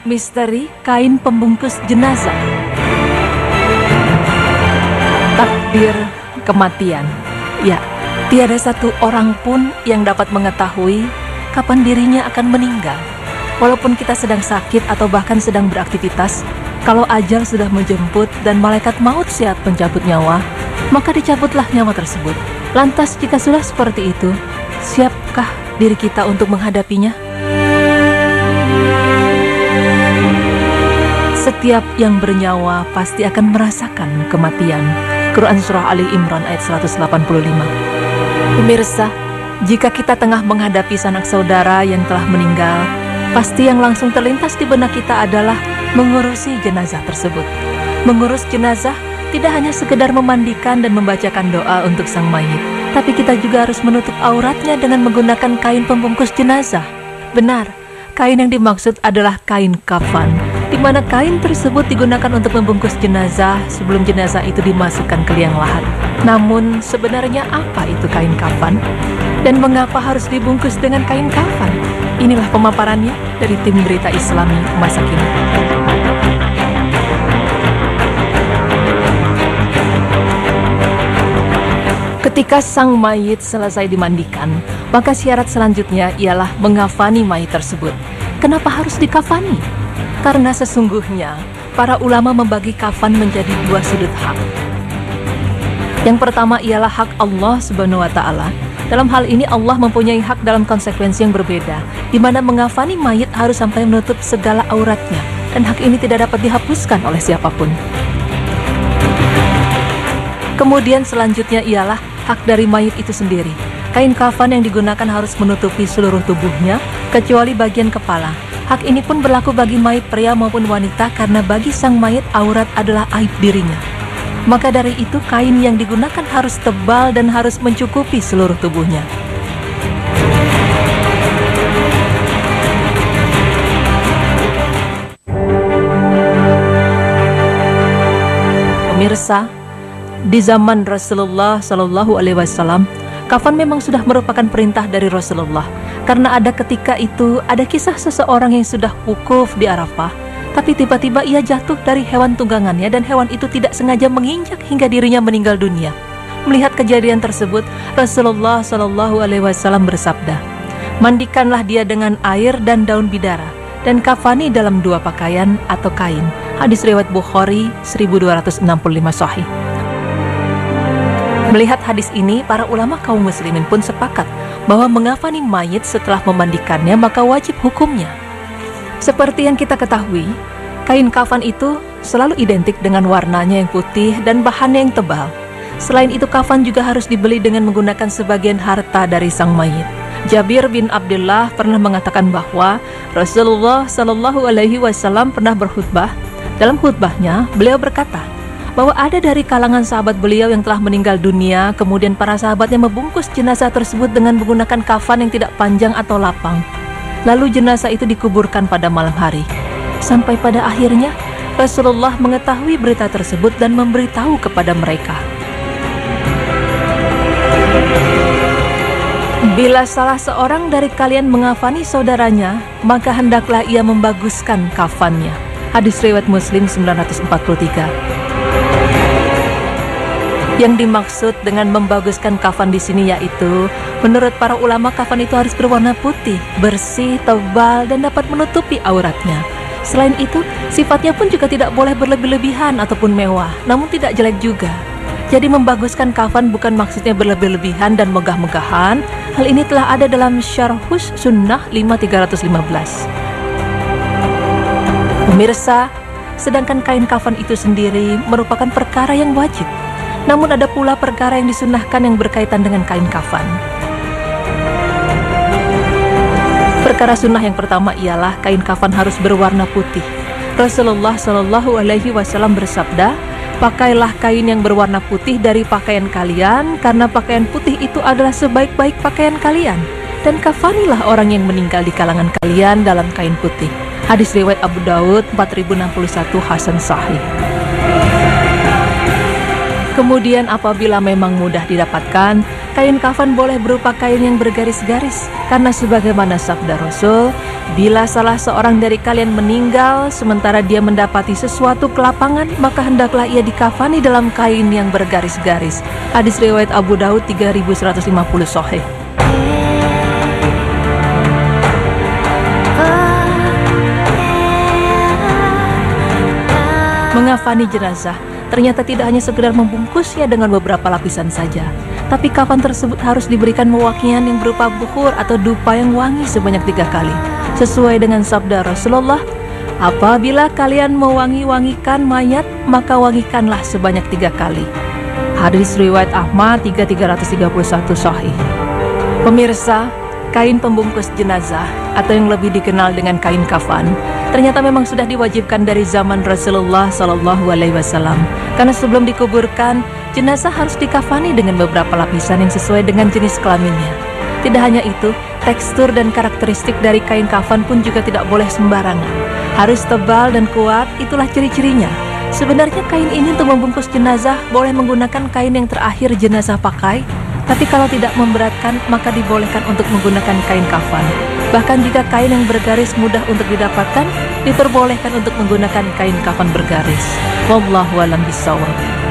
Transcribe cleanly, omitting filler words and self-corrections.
Misteri kain pembungkus jenazah. Takdir kematian. Ya, tiada satu orang pun yang dapat mengetahui kapan dirinya akan meninggal. Walaupun kita sedang sakit atau bahkan sedang beraktivitas, kalau ajal sudah menjemput dan malaikat maut siap mencabut nyawa, maka dicabutlah nyawa tersebut. Lantas jika sudah seperti itu, siapkah diri kita untuk menghadapinya? Setiap yang bernyawa pasti akan merasakan kematian. Quran Surah Ali Imran ayat 185. Pemirsa, jika kita tengah menghadapi sanak saudara yang telah meninggal, pasti yang langsung terlintas di benak kita adalah mengurusi jenazah tersebut. Mengurus jenazah tidak hanya sekedar memandikan dan membacakan doa untuk sang mayit, tapi kita juga harus menutup auratnya dengan menggunakan kain pembungkus jenazah. Benar, kain yang dimaksud adalah kain kafan, di mana kain tersebut digunakan untuk membungkus jenazah sebelum jenazah itu dimasukkan ke liang lahat. Namun sebenarnya apa itu kain kafan? Dan mengapa harus dibungkus dengan kain kafan? Inilah pemaparannya dari tim Berita Islami masa kini. Ketika sang mayit selesai dimandikan, maka syarat selanjutnya ialah mengafani mayit tersebut. Kenapa harus dikafani? Karena sesungguhnya para ulama membagi kafan menjadi dua sudut hak. Yang pertama ialah hak Allah Subhanahu wa Ta'ala. Dalam hal ini Allah mempunyai hak dalam konsekuensi yang berbeda, di mana mengafani mayit harus sampai menutup segala auratnya, dan hak ini tidak dapat dihapuskan oleh siapapun. Kemudian selanjutnya ialah hak dari mayit itu sendiri. Kain kafan yang digunakan harus menutupi seluruh tubuhnya, kecuali bagian kepala. Hak ini pun berlaku bagi mayit pria maupun wanita, karena bagi sang mayit aurat adalah aib dirinya. Maka dari itu kain yang digunakan harus tebal dan harus mencukupi seluruh tubuhnya. Pemirsa, di zaman Rasulullah Shallallahu Alaihi Wasallam, kafan memang sudah merupakan perintah dari Rasulullah. Karena ada ketika itu ada kisah seseorang yang sudah wukuf di Arafah, tapi tiba-tiba ia jatuh dari hewan tunggangannya dan hewan itu tidak sengaja menginjak hingga dirinya meninggal dunia. Melihat kejadian tersebut, Rasulullah Shallallahu Alaihi Wasallam bersabda, "Mandikanlah dia dengan air dan daun bidara dan kafani dalam dua pakaian atau kain." Hadis riwayat Bukhari 1265 sahih. Melihat hadis ini, para ulama kaum muslimin pun sepakat bahwa mengafani mayit setelah memandikannya maka wajib hukumnya. Seperti yang kita ketahui, kain kafan itu selalu identik dengan warnanya yang putih dan bahannya yang tebal. Selain itu, kafan juga harus dibeli dengan menggunakan sebagian harta dari sang mayit. Jabir bin Abdullah pernah mengatakan bahwa Rasulullah Shallallahu Alaihi Wasallam pernah berkhutbah. Dalam khutbahnya, beliau berkata bahwa ada dari kalangan sahabat beliau yang telah meninggal dunia, kemudian para sahabatnya membungkus jenazah tersebut dengan menggunakan kafan yang tidak panjang atau lapang. Lalu jenazah itu dikuburkan pada malam hari. Sampai pada akhirnya Rasulullah mengetahui berita tersebut dan memberitahu kepada mereka. Bila salah seorang dari kalian mengafani saudaranya, maka hendaklah ia membaguskan kafannya. Hadis riwayat Muslim 943. Yang dimaksud dengan membaguskan kafan di sini yaitu, menurut para ulama, kafan itu harus berwarna putih, bersih, tebal, dan dapat menutupi auratnya. Selain itu, sifatnya pun juga tidak boleh berlebih-lebihan ataupun mewah, namun tidak jelek juga. Jadi membaguskan kafan bukan maksudnya berlebih-lebihan dan megah-megahan. Hal ini telah ada dalam Syarhus Sunnah 5315. Pemirsa, sedangkan kain kafan itu sendiri merupakan perkara yang wajib. Namun ada pula perkara yang disunnahkan yang berkaitan dengan kain kafan. Perkara sunnah yang pertama ialah kain kafan harus berwarna putih. Rasulullah Shallallahu Alaihi Wasallam bersabda, "Pakailah kain yang berwarna putih dari pakaian kalian, karena pakaian putih itu adalah sebaik-baik pakaian kalian. Dan kafanilah orang yang meninggal di kalangan kalian dalam kain putih." Hadis riwayat Abu Daud 4061 Hasan Sahih. Kemudian apabila memang mudah didapatkan, kain kafan boleh berupa kain yang bergaris-garis. Karena sebagaimana sabda Rasul, bila salah seorang dari kalian meninggal sementara dia mendapati sesuatu kelapangan, maka hendaklah ia dikafani dalam kain yang bergaris-garis. Hadis riwayat Abu Daud 3150 sahih. Mengafani jenazah ternyata tidak hanya sekedar membungkusnya dengan beberapa lapisan saja, tapi kafan tersebut harus diberikan wewangian yang berupa bukhur atau dupa yang wangi sebanyak 3 kali. Sesuai dengan sabda Rasulullah, apabila kalian mewangi-wangikan mayat, maka wangikanlah sebanyak 3 kali. Hadis riwayat Ahmad 3331 sahih. Pemirsa, kain pembungkus jenazah atau yang lebih dikenal dengan kain kafan ternyata memang sudah diwajibkan dari zaman Rasulullah SAW. Karena sebelum dikuburkan, jenazah harus dikafani dengan beberapa lapisan yang sesuai dengan jenis kelaminnya. Tidak hanya itu, tekstur dan karakteristik dari kain kafan pun juga tidak boleh sembarangan. Harus tebal dan kuat, itulah ciri-cirinya. Sebenarnya kain ini untuk membungkus jenazah boleh menggunakan kain yang terakhir jenazah pakai, tapi kalau tidak memberatkan, maka dibolehkan untuk menggunakan kain kafan. Bahkan jika kain yang bergaris mudah untuk didapatkan, diperbolehkan untuk menggunakan kain kafan bergaris. Wallahu a'lam bishawab.